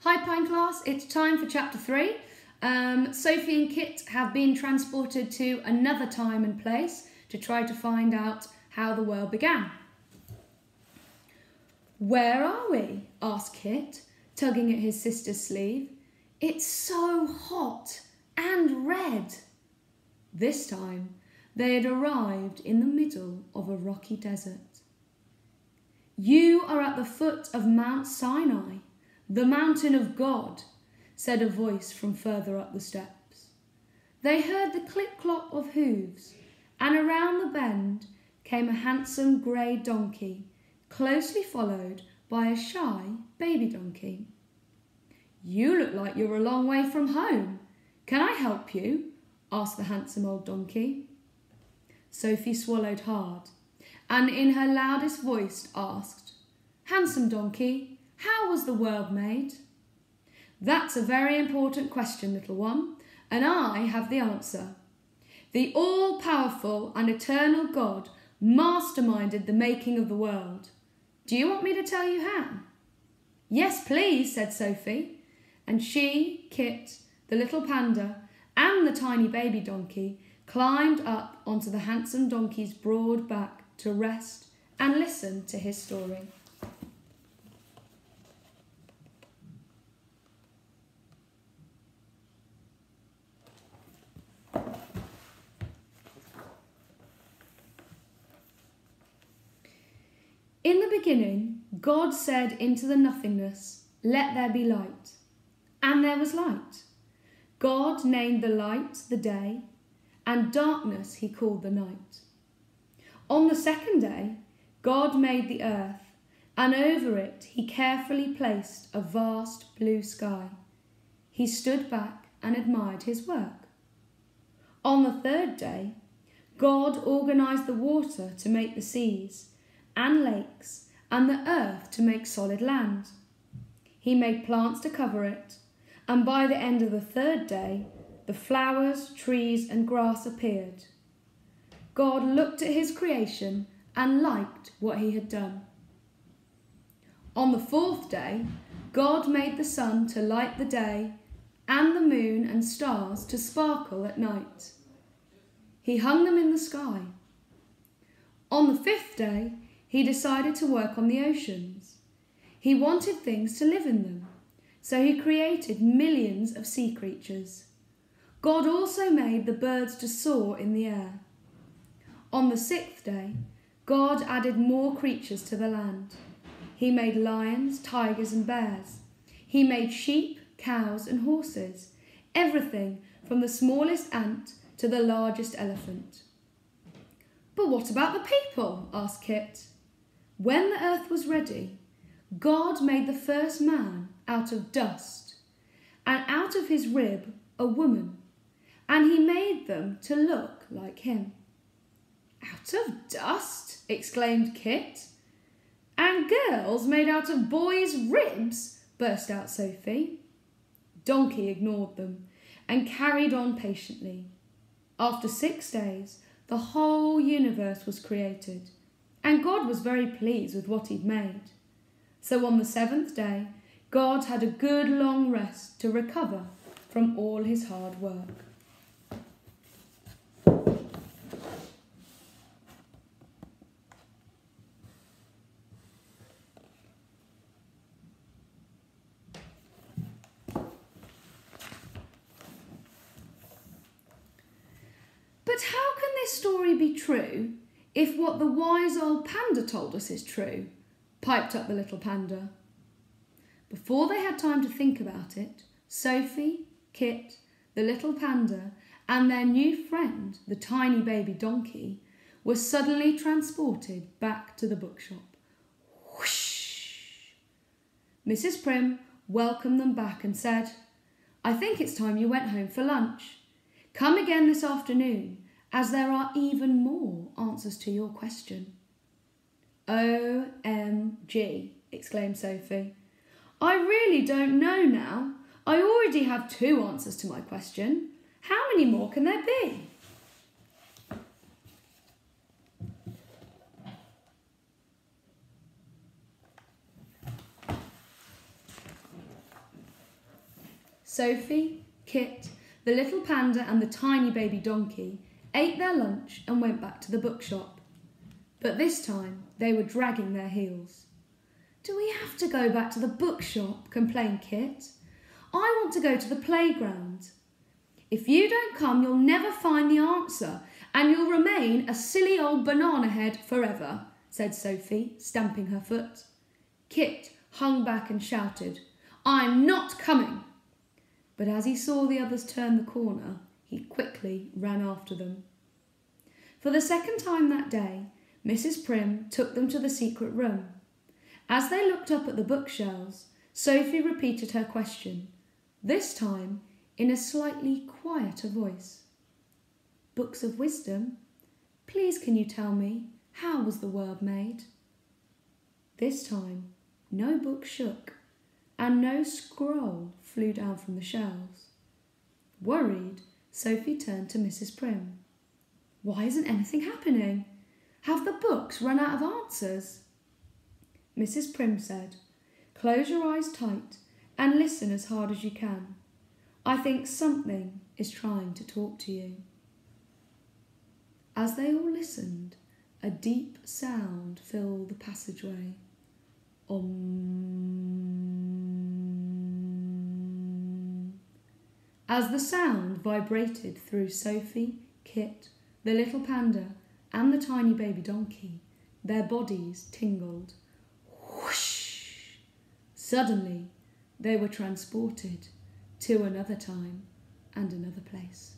Hi Pine class, it's time for chapter 3. Sophie and Kit have been transported to another time and place to try to find out how the world began. Where are we? Asked Kit, tugging at his sister's sleeve. It's so hot and red. This time they had arrived in the middle of a rocky desert. You are at the foot of Mount Sinai, the mountain of God, said a voice from further up the steps. They heard the clip-clop of hooves, and around the bend came a handsome grey donkey, closely followed by a shy baby donkey. You look like you're a long way from home. Can I help you? Asked the handsome old donkey. Sophie swallowed hard, and in her loudest voice asked, Handsome donkey, how was the world made? That's a very important question, little one, and I have the answer. The all-powerful and eternal God masterminded the making of the world. Do you want me to tell you how? Yes, please, said Sophie, and she, Kit, the little panda, and the tiny baby donkey climbed up onto the handsome donkey's broad back to rest and listen to his story. In the beginning, God said into the nothingness, Let there be light. And there was light. God named the light the day, and darkness he called the night. On the second day, God made the earth, and over it he carefully placed a vast blue sky. He stood back and admired his work. On the third day, God organised the water to make the seas, and lakes, and the earth to make solid land. He made plants to cover it, and by the end of the third day, the flowers, trees, and grass appeared. God looked at his creation and liked what he had done. On the fourth day, God made the sun to light the day, and the moon and stars to sparkle at night. He hung them in the sky. On the fifth day, he decided to work on the oceans. He wanted things to live in them, so he created millions of sea creatures. God also made the birds to soar in the air. On the sixth day, God added more creatures to the land. He made lions, tigers, and bears. He made sheep, cows, and horses, everything from the smallest ant to the largest elephant. But what about the people? Asked Kit. When the earth was ready, God made the first man out of dust, and out of his rib a woman, and he made them to look like him. Out of dust? Exclaimed Kit. And girls made out of boys' ribs? Burst out Sophie. Donkey ignored them and carried on patiently. After 6 days, the whole universe was created, and God was very pleased with what he'd made. So on the seventh day, God had a good long rest to recover from all his hard work. But how can this story be true if what the wise old panda told us is true? Piped up the little panda. Before they had time to think about it, Sophie, Kit, the little panda, and their new friend, the tiny baby donkey, were suddenly transported back to the bookshop. Whoosh! Mrs. Prim welcomed them back and said, I think it's time you went home for lunch. Come again this afternoon, as there are even more answers to your question. OMG, exclaimed Sophie. I really don't know now. I already have 2 answers to my question. How many more can there be? Sophie, Kit, the little panda and the tiny baby donkey ate their lunch and went back to the bookshop. But this time they were dragging their heels. "Do we have to go back to the bookshop?" complained Kit. "I want to go to the playground." "If you don't come, you'll never find the answer, and you'll remain a silly old banana head forever," said Sophie, stamping her foot. Kit hung back and shouted, "I'm not coming!" But as he saw the others turn the corner, he quickly ran after them. For the second time that day, Mrs. Prim took them to the secret room. As they looked up at the bookshelves, Sophie repeated her question, this time in a slightly quieter voice. "Books of wisdom, please can you tell me, how was the world made?" This time, no book shook, and no scroll flew down from the shelves. Worried, Sophie turned to Mrs. Prim. "Why isn't anything happening? Have the books run out of answers?" Mrs. Prim said, "Close your eyes tight and listen as hard as you can. I think something is trying to talk to you." As they all listened, a deep sound filled the passageway. As the sound vibrated through Sophie, Kit, the little panda, and the tiny baby donkey, their bodies tingled. Whoosh! Suddenly, they were transported to another time and another place.